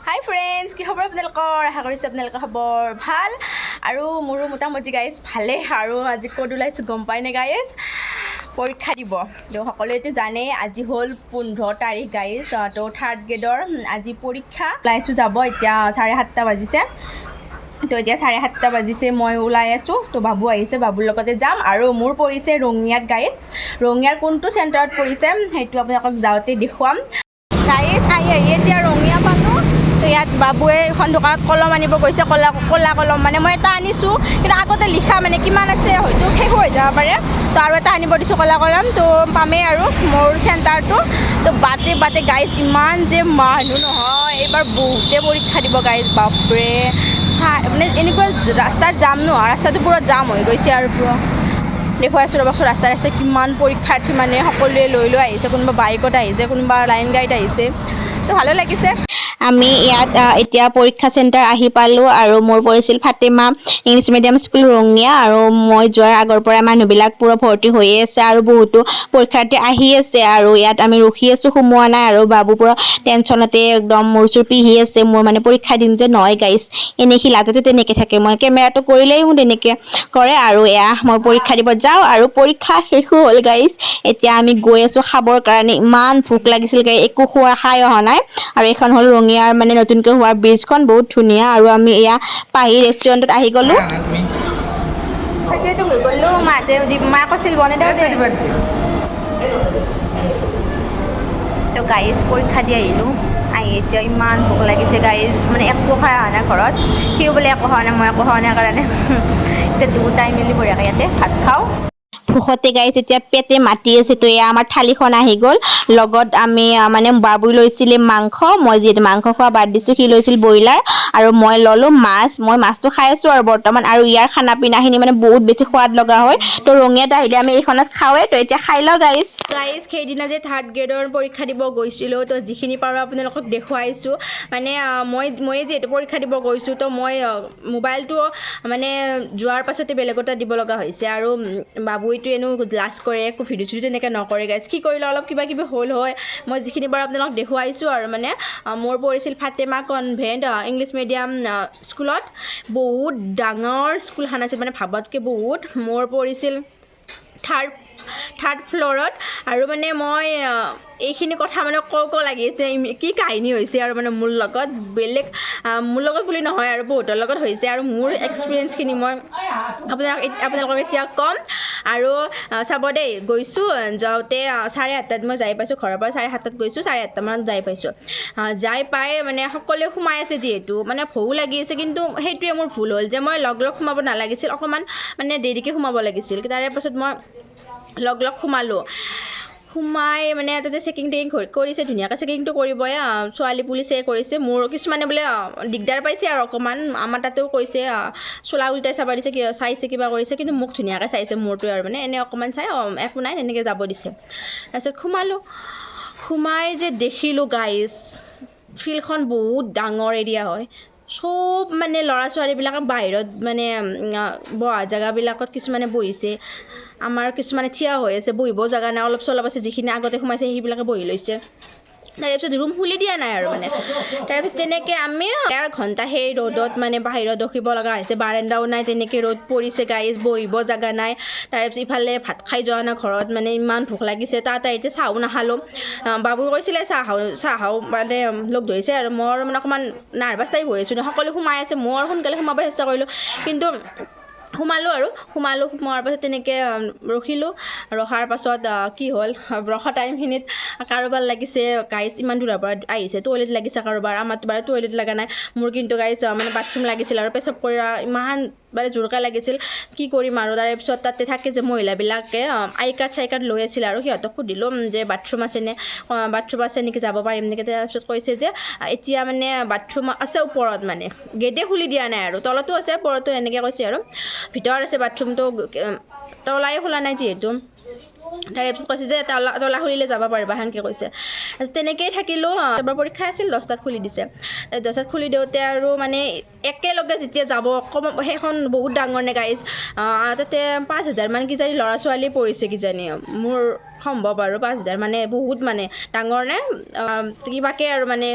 হাই friends, কি খবৰ আপোনালোকৰ? আশা কৰিছোঁ আপোনালোকৰ খবৰ ভাল আৰু মোৰো মোটামুটি গাইজ ভালে। আৰু আজি ক'ত ওলাইছোঁ গম পায়নে গাইজ? পৰীক্ষা দিব। তো সকলোৱেতো জানেই আজি হ'ল 15 তাৰিখ গাইজ। তো থাৰ্ড গ্ৰেডৰ আজি পৰীক্ষা। ওলাইছোঁ যাব, এতিয়া 7:30 বাজিছে। তো এতিয়া 7:30 বাজিছে, মই ওলাই আছোঁ। তো বাবু আহিছে, বাবুৰ লগতে যাম। আৰু মোৰ পৰিছে ৰঙিয়াত গাইজ। ৰঙিয়াৰ কোনটো চেণ্টাৰত পৰিছে সেইটো আপোনালোকক যাওঁতে দেখুৱাম গাইজ। আহি এতিয়া ৰঙিয়া পালোঁ। তো ইয়াত বাবুৱে এখন দোকানত কলম আনিব গৈছে, ক'লা কলম। মানে মই এটা আনিছোঁ, কিন্তু আগতে লিখা মানে কিমান আছে হয়তো শেষ হৈ যাব পাৰে। তো আৰু এটা আনিব দিছোঁ ক'লা কলম। তো পামেই আৰু মোৰ চেণ্টাৰটো। তো বাটে গাইজ ইমান যে মানুহ নহয়, এইবাৰ বহুতে পৰীক্ষা দিব গাইজ। বাপৰে মানে এনেকুৱা ৰাস্তাত জাম নহয়, ৰাস্তাটো পূৰা জাম হৈ গৈছে। আৰু পূৰা দেখুৱাইছোঁ ৰ'বচোন, ৰাস্তাই কিমান পৰীক্ষাৰ্থী মানে সকলোৱে লৈ আহিছে। কোনোবা বাইকত আহিছে, কোনোবা লাইন গাড়ীত আহিছে। তো ভালো লাগিছে। আমি ইয়াত এতিয়া পৰীক্ষা চেণ্টাৰ আহি পালোঁ। আৰু মোৰ পৰিছিল Fatema English medium school Rangia. আৰু মই যোৱাৰ আগৰ পৰা মানুহবিলাক পূৰা ভৰ্তি হৈয়ে আছে আৰু বহুতো পৰীক্ষাৰ্থী আহি আছে। আৰু ইয়াত আমি ৰখি আছোঁ, সোমোৱা নাই। আৰু বাবু পূৰা টেনশ্যনতে একদম মূৰ চুৰ পিহি আছে। মোৰ মানে পৰীক্ষা দিম যে নহয় গাইজ, এনেই সি লাজতে তেনেকৈ থাকে। মই কেমেৰাটো কৰিলেই মোৰ তেনেকৈ কৰে। আৰু এয়া মই পৰীক্ষা দিব যাওঁ আৰু পৰীক্ষা শেষো হ'ল গাইজ। এতিয়া আমি গৈ আছোঁ খাবৰ কাৰণে। ইমান ভোক লাগিছিল গাইজ, একো খাই অহা নাই। আৰু এইখন হ'ল ৰঙিয়াৰ মানে নতুনকৈ হোৱা ব্ৰিজখন, বহুত ধুনীয়া। আৰু আমি এয়া পাহি ৰেষ্টুৰেণ্টত আহি গ'লোঁ। সেইটোৱেতো হৈ গ'লোঁ। মায়ে কৈছিল বনাই দিওঁ। তো গাইজ পৰীক্ষা দি আহিলোঁ। এতিয়া ইমান ভোক লাগিছে গাইজ, মানে একো খাই অহা নাই ঘৰত। সিও বোলে একো খোৱা নাই, মই একো খোৱা নাই কাৰণে এতিয়া দুটাই মিলি বঢ়িয়াকৈ ইয়াতে ভাত খাওঁ। ভোকতে গাইজ এতিয়া পেটে মাতি আছে। তো এয়া আমাৰ থালিখন আহি গ'ল। লগত আমি মানে বাবুই লৈছিলে মাংস, মই যিহেতু মাংস খোৱা বাদ দিছোঁ, সি লৈছিল ব্ৰইলাৰ। আৰু মই ল'লোঁ মাছ। মই মাছটো খাই আছোঁ আৰু বৰ্তমান। আৰু ইয়াৰ খানা পিনাখিনি মানে বহুত বেছি সোৱাদ লগা হয়। তো ৰঙিয়াত আহিলে আমি এইখনত খাওঁৱেই। তো এতিয়া খাই লওঁ গাইজ। সেইদিনা যে থাৰ্ড গ্ৰেডৰ পৰীক্ষা দিব গৈছিলোঁ, তো যিখিনি পাৰোঁ আপোনালোকক দেখুৱাইছোঁ। মানে মই যিহেতু পৰীক্ষা দিব গৈছোঁ, তো মই মোবাইলটো মানে যোৱাৰ পাছতে বেলেগ এটা দিব লগা হৈছে। আৰু বাবুইটো এনেও লাজ কৰে, একো ভিডিঅ' চিডিঅ' তেনেকৈ নকৰে গাইজ। কি কৰিলে অলপ কিবা কিবি হ'ল হয়। মই যিখিনি বাৰু আপোনালোকক দেখুৱাইছোঁ। আৰু মানে মোৰ পৰিছিল ফাতেমা কনভেণ্ট ইংলিছ মিডিয়াম স্কুলত। বহুত ডাঙৰ স্কুলখন আছিল, মানে ভাবতকৈ বহুত। মোৰ পৰিছিল থাৰ্ড ফ্ল'ৰত। আৰু মানে মই এইখিনি কথা মানে কওঁ লাগিছে, কি কাহিনী হৈছে আৰু মানে মোৰ লগত বুলি নহয় আৰু বহুতৰ লগত হৈছে। আৰু মোৰ এক্সপিৰিয়েঞ্চখিনি মই আপোনালোকক এতিয়া ক'ম। আৰু চাব দেই, গৈছোঁ যাওঁতে 8:30 মই যাই পাইছোঁ। ঘৰৰ পৰা 7:30 গৈছোঁ, 8:30 মানত যাই পাইছোঁ। যাই পাই মানে সকলোৱে সোমাই আছে যিহেতু, মানে ভয়ো লাগি আছে। কিন্তু সেইটোৱে মোৰ ভুল হ'ল যে মই লগ সোমাব নালাগিছিল, অকণমান মানে দেৰিকৈ সোমাব লাগিছিল। তাৰে পাছত মই লগ সোমালোঁ। সোমাই মানে তাতে চেকিং কৰিছে, ধুনীয়াকৈ চেকিংটো কৰিবই। ছোৱালী পুলিচে কৰিছে। মোৰ কিছুমানে বোলে দিগদাৰ পাইছে আৰু অকণমান। আমাৰ তাতেও কৈছে চোলা উল্টাই চাব দিছে, চাইছে কিবা কৰিছে। কিন্তু মোক ধুনীয়াকৈ চাইছে মোৰটোৱে। আৰু মানে এনেই অকণমান চাই একো নাই তেনেকৈ যাব দিছে। তাৰপিছত সোমাই যে দেখিলোঁ গাইজ, ফিল্ডখন বহুত ডাঙৰ এৰিয়া হয়। চব মানে ল'ৰা ছোৱালীবিলাকে বাহিৰত মানে বহা জেগাবিলাকত কিছুমানে বহিছে। আমাৰ কিছুমানে থিয় হৈ আছে, বহিব জেগা নাই, অলপ চলপ আছে। যিখিনি আগতে সোমাইছে সেইবিলাকে বহি লৈছে। তাৰপিছত ৰুম খুলি দিয়া নাই আৰু মানে। তাৰপিছত তেনেকৈ আমি 1.5 ঘণ্টা সেই ৰ'দত মানে বাহিৰত ৰখিব লগা হৈছে। বাৰাণ্ডাও নাই, তেনেকৈ ৰ'দ পৰিছে গাইজ, বহিব জেগা নাই। তাৰপিছত ইফালে ভাত খাই যোৱা নাই ঘৰত, মানে ইমান ভোক লাগিছে। এতিয়া চাহো নাখালোঁ। বাবুই কৈছিলে চাহ মানে লগ ধৰিছে। আৰু মোৰ মানে অকণমান নাৰ্ভাছ টাইপ হৈ আছোঁ। সকলো সোমাই আছে, মই সোনকালে সোমাব চেষ্টা কৰিলোঁ, কিন্তু সোমোৱাৰ পাছত তেনেকৈ ৰখিলোঁ। ৰখাৰ পাছত কি হ'ল, ৰখা টাইমখিনিত কাৰোবাৰ লাগিছে গাইজ, ইমান দূৰৰ পৰা আহিছে, টয়লেট লাগিছে কাৰোবাৰ। আমাৰতো বাৰু টয়লেট লগা নাই। মোৰ কিন্তু গাইজ মানে বাথৰুম লাগিছিল আৰু পেচাব কৰা ইমান মানে জোৰকৈ লাগিছিল। কি কৰিম আৰু। তাৰপিছত তাতে থাকে যে মহিলাবিলাকে আই কাৰ্ড লৈ আছিল। আৰু সিহঁতক সুধিলোঁ যে বাথৰুম আছে নেকি, যাব পাৰিম নেকি। তাৰপিছত কৈছে যে এতিয়া মানে বাথৰুম আছে ওপৰত, মানে গেটে খুলি দিয়া নাই আৰু, তলতো আছে ওপৰতো, এনেকৈ কৈছে। আৰু ভিতৰত আছে বাথৰুমটো, তলাই খোলা নাই যিহেতু। তাৰপিছত কৈছে যে তলা খুলিলে যাব পাৰিবা, সেনেকৈ কৈছে। তাৰপিছত তেনেকৈয়ে থাকিলোঁ। এবাৰ পৰীক্ষা আছিল, 10টাত খুলি দিছে। 10টাত খুলি দিওঁতে আৰু মানে একেলগে যেতিয়া যাব, সেইখন বহুত ডাঙৰ নে গাইজ। তাতে 5,000 মান কিজানি ল'ৰা ছোৱালী পঢ়িছে কিজানি, মোৰ সম্ভৱ। আৰু 5,000 মানে বহুত মানে ডাঙৰ নে, কিবাকৈ আৰু মানে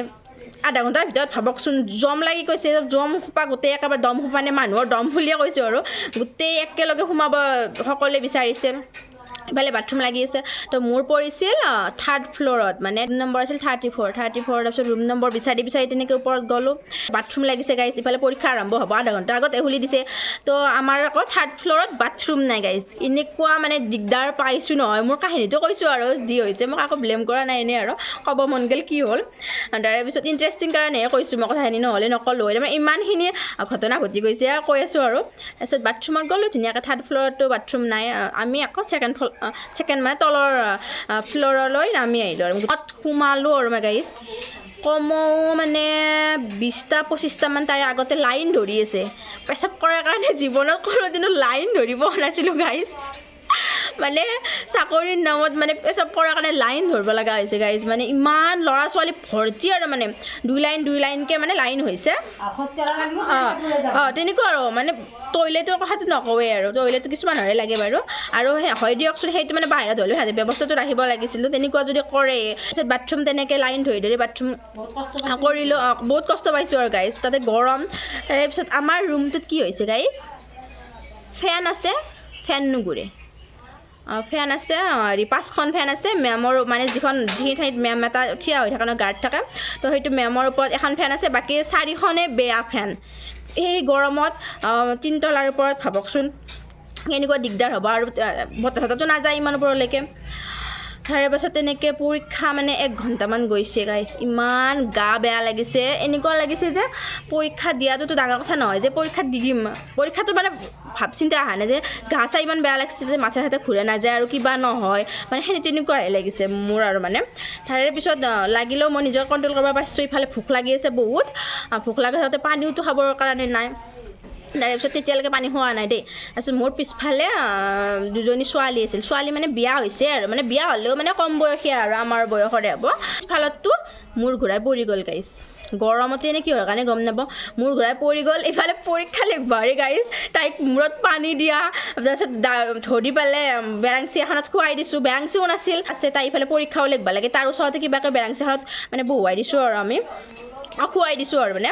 আধা ঘণ্টাৰ ভিতৰত ভাবকচোন জম লাগি গৈছে জম সোপা গোটেই একেবাৰে দম সোপা মানে মানুহৰ দম ফুলিয়ে কৈছোঁ আৰু গোটেই একেলগে সোমাব সকলোৱে বিচাৰিছে ইফালে বাথৰুম লাগি আছে তো মোৰ পৰিছিল 3rd ফ্ল'ৰত মানে নম্বৰ আছিল 34 তাৰপিছত ৰুম নম্বৰ বিচাৰি তেনেকৈ ওপৰত গ'লোঁ বাথৰুম লাগিছে গাইজ ইফালে পৰীক্ষা আৰম্ভ হ'ব আধা ঘণ্টা আগতে খুলি দিছে তো আমাৰ আকৌ 3rd ফ্ল'ৰত বাথৰুম নাই গাইজ এনেকুৱা মানে দিগদাৰ পাইছোঁ নহয় মোৰ কাহিনীটো কৈছোঁ আৰু যি হৈছে মোক আকৌ ব্লেম কৰা নাই এনেই আৰু ক'ব মন গ'ল কি হ'ল তাৰপিছত ইণ্টাৰেষ্টিং কাৰণেহে কৈছোঁ মই কথাখিনি নহ'লে নক'লোঁ মানে ইমানখিনি ঘটনা ঘটি গৈছে কৈ আছোঁ আৰু তাৰপিছত বাথৰুমত গ'লোঁ ধুনীয়াকৈ 3rd ফ্ল'ৰতো বাথৰুম নাই আমি আকৌ ছেকেণ্ড মানে তলৰ ফ্ল'ৰলৈ নামি আহিলোঁ আৰু তাত সোমালোঁ আৰু মই গাইজ কমেও মানে 20-25টামান তাৰে আগতে লাইন ধৰি আছে পেচাব কৰাৰ কাৰণে জীৱনত কোনোদিনো লাইন ধৰিব নাছিলোঁ গাইজ মানে চাকৰিৰ নামত মানে পেচাব কৰাৰ কাৰণে লাইন ধৰিব লগা হৈছে গাইজ মানে ইমান ল'ৰা ছোৱালী ভৰ্তি আৰু মানে দুই লাইনকৈ মানে লাইন হৈছে তেনেকুৱা আৰু মানে টয়লেটৰ কথাটো নকওঁৱেই আৰু টয়লেটটো কিছুমানৰে লাগে বাৰু আৰু হয় দিয়কচোন সেইটো মানে বাহিৰত হ'লেও সিহঁতে ব্যৱস্থাটো ৰাখিব লাগিছিলোঁ তেনেকুৱা যদি কৰে তাৰপিছত বাথৰুম তেনেকৈ লাইন ধৰি বাথৰুম কৰিলোঁ বহুত কষ্ট পাইছোঁ আৰু গাইজ তাতে গৰম তাৰপিছত আমাৰ ৰুমটোত কি হৈছে গাইজ ফেন আছে ফেন নুঘূৰে ফেন আছে 5খন ফেন আছে মেমৰ মানে যিখিনি ঠাইত মেম এটা থিয় হৈ থাকে ন গাৰ্ড থাকে তো সেইটো মেমৰ ওপৰত এখন ফেন আছে বাকী 4খনে বেয়া ফেন এই গৰমত 3তলাৰ ওপৰত ভাবকচোন কেনেকুৱা দিগদাৰ হ'ব আৰু বতাহতো নাযায় ইমান ওপৰলৈকে তাৰে পাছত তেনেকৈ পৰীক্ষা মানে 1 ঘণ্টামান গৈছে গাইজ ইমান গা বেয়া লাগিছে এনেকুৱা লাগিছে যে পৰীক্ষা দিয়াটোতো ডাঙৰ কথা নহয় যে পৰীক্ষাত দি দিম পৰীক্ষাটো মানে ভাব চিন্তা অহা নাই যে গা চা ইমান বেয়া লাগিছে যে মাথা চাথা ঘূৰা নাযায় আৰু কিবা নহয় মানে সেই তেনেকুৱাহে লাগিছে মোৰ আৰু মানে তাৰে পিছত লাগিলেও মই নিজৰ কণ্ট্ৰল কৰিব পাৰিছোঁ ইফালে ভোক লাগি আছে বহুত ভোক লাগি থাকোঁতে পানীওতো খাবৰ কাৰণে নাই তাৰপিছত তেতিয়ালৈকে পানী খোৱা নাই দেই তাৰপিছত মোৰ পিছফালে 2জনী ছোৱালী আছিল ছোৱালী মানে বিয়া হৈছে আৰু মানে বিয়া হ'লেও মানে কম বয়সীয়া আৰু আমাৰ বয়সৰে হ'ব পিছফালততো মূৰ ঘূৰাই পৰি গ'ল গাইজ গৰমতে এনে কিহৰ কাৰণে গম নাপাওঁ মূৰ ঘূৰাই পৰি গ'ল ইফালে পৰীক্ষা লিখবাৰে গাইজ তাইক মূৰত পানী দিয়া তাৰপিছত ধৰি পেলাই বেৰাংচি এখনত খুৱাই দিছোঁ বেৰাংচিও নাছিল আছে তাই ইফালে পৰীক্ষাও লিখবা লাগে তাৰ ওচৰতে কিবাকৈ বেৰাংচি এখনত মানে বহুৱাই দিছোঁ আৰু আমি খুৱাই দিছোঁ আৰু মানে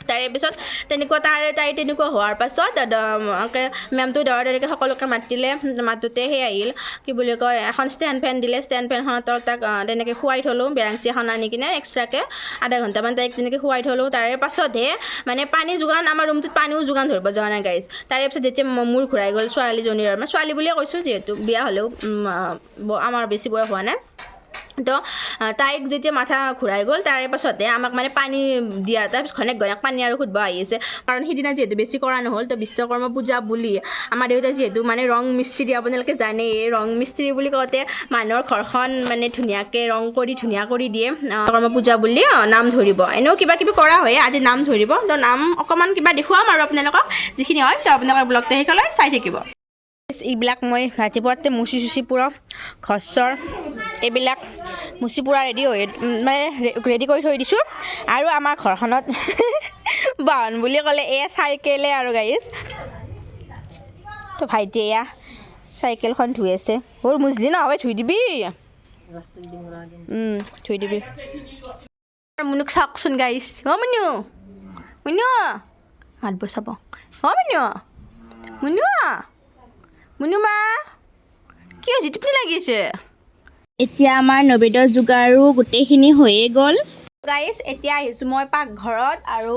তাৰে পিছত তেনেকুৱা তাই তেনেকুৱা হোৱাৰ পাছত মেমটো দৌৰাকে সকলোকে মাতিলে মাতোতে সেই আহিল কি বুলি কয় এখন ষ্টেণ্ড ফেন দিলে ষ্টেণ্ড ফেনখনত তাক তেনেকৈ খুৱাই থ'লোঁ বেৰাংচি এখন আনি কিনে এক্সট্ৰাকৈ আধা ঘণ্টামান তাইক তেনেকৈ খুৱাই থ'লোঁ তাৰে পাছতহে মানে পানী যোগান আমাৰ ৰুমটোত পানীও যোগান ধৰিব যোৱা নাই গাইজ তাৰে পিছত যেতিয়া মূৰ ঘূৰাই গ'ল ছোৱালীজনীৰ মানে ছোৱালী বুলিয়ে কৈছোঁ যিহেতু বিয়া হ'লেও আমাৰ বেছি বয়স হোৱা নাই তো তাইক যেতিয়া মাথা ঘূৰাই গ'ল তাৰে পাছতে আমাক মানে পানী দিয়া তাৰপিছত ঘনেক পানী আৰু সুধিব আহি আছে কাৰণ সিদিনা যিহেতু বেছি কৰা নহ'ল তো বিশ্বকৰ্মা পূজা বুলি আমাৰ দেউতাই যিহেতু মানে ৰং মিস্ত্ৰী আপোনালোকে জানেই ৰং মিস্ত্ৰী বুলি কওঁতে মানুহৰ ঘৰখন মানে ধুনীয়াকৈ ৰং কৰি ধুনীয়া কৰি দিয়ে কৰ্ম পূজা বুলি নাম ধৰিব এনেও কিবা কিবি কৰা হয় আজি নাম ধৰিব তো নাম অকণমান কিবা দেখুৱাম আৰু আপোনালোকক যিখিনি হয় তো আপোনালোকৰ ব্লগটো শেষলৈ চাই থাকিব এইবিলাক মই ৰাতিপুৱাতে মুচি চুচি পুৰা ঘৰ চৰ এইবিলাক মুচি পুৰা ৰেডি হৈ মানে ৰেডি কৰি থৈ দিছোঁ আৰু আমাৰ ঘৰখনত বাহন বুলি ক'লে এয়া চাইকেলে আৰু গাইজ তো ভাইটি এয়া চাইকেলখন ধুই আছে মোৰ মুচলি নহয় ধুই দিবি ধুই দিবি মুনুক চাওকচোন গাইজ মুনু মুনু মাতব চাব মুনু মুনু মুনুমা কি হৈছে টোপনি লাগিছে এতিয়া আমাৰ নবেদৰ যোগাৰো গোটেইখিনি হৈয়ে গ'ল গাইজ এতিয়া আহিছোঁ মই পাকঘৰত আৰু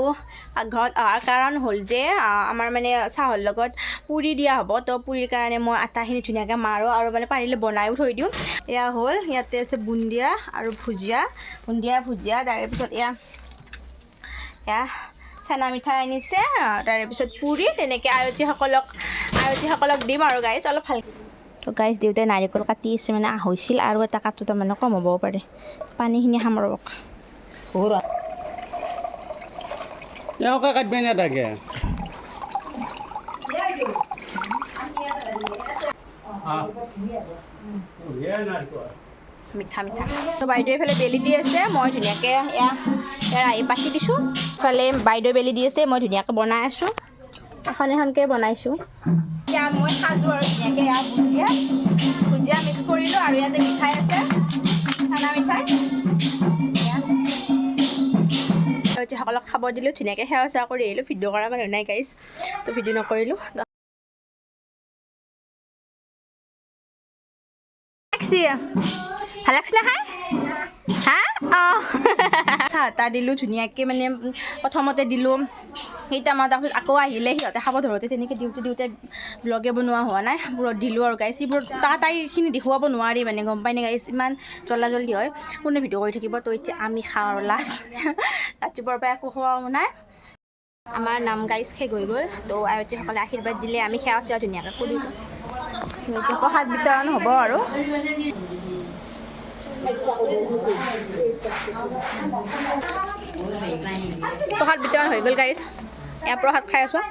পাকঘৰত অহাৰ কাৰণ হ'ল যে আমাৰ মানে চাহৰ লগত পুৰি দিয়া হ'ব তো পুৰিৰ কাৰণে মই আটাখিনি ধুনীয়াকৈ মাৰোঁ আৰু মানে পাৰিলে বনায়ো থৈ দিওঁ এয়া হ'ল ইয়াতে আছে বুন্দিয়া আৰু ভুজিয়া তাৰে পিছত এয়া চানা মিঠাই আনিছে তাৰে পিছত পুৰি তেনেকৈ আয়তীসকলক দিম আৰু গাইজ অলপ ভালকৈ তো গাইজ দেউতাই নাৰিকল কাটি আছে মানে হৈছিল আৰু এটা কাটোতে মানে কম হ'বও পাৰে পানীখিনি খাম ৰ'বক কাটবে না থাকে মিঠা তো বাইদেউ এইফালে বেলি দি আছে মই ধুনীয়াকৈ আহি পাতি দিছোঁ ইফালে বাইদেউ বেলি দি আছে মই ধুনীয়াকৈ বনাই আছোঁ এখনকৈ বনাইছোঁ এতিয়া মই সাজোঁ আৰু ধুনীয়াকৈ ভুজিয়া মিক্স কৰিলোঁ আৰু ইয়াতে মিঠাই আছে চানা মিঠাই সকলক খাব দিলোঁ ধুনীয়াকৈ সেৱা চেৱা কৰি আহিলোঁ ভিডিঅ' কৰা মানুহ নাই গাইজ তো ভিডিঅ' নকৰিলোঁ ভাল লাগিছিলে খাই হা অঁ চাহ তাহ দিলোঁ ধুনীয়াকৈ মানে প্ৰথমতে দিলোঁ কেইটামান তাৰপিছত আকৌ আহিলে সিহঁতে খাব ধৰোঁতে তেনেকৈ দিওঁতে ব্লগে বনোৱা হোৱা নাই সেইবোৰত দিলোঁ আৰু গাইছ সেইবোৰ তাইখিনি দেখুৱাব নোৱাৰি মানে গম পাই নে গাইছ ইমান জল্দি হয় কোনে ভিডিঅ' কৰি থাকিব তো এতিয়া আমি খাওঁ আৰু লাষ্ট ৰাতিপুৱাৰ পৰা একো খোৱাও নাই আমাৰ নাম গাইছ শেষ হৈ গ'ল তো আয়তীসকলে আশীৰ্বাদ দিলে আমি সেৱা চেৱা ধুনীয়াকৈ কৰিলোঁ এতিয়া প্ৰসাদ বিতৰণ হ'ব আৰু প্ৰসাদ বিতৰণ হৈ গ'ল গাইছ এয়া প্ৰসাদ খাই আছোঁ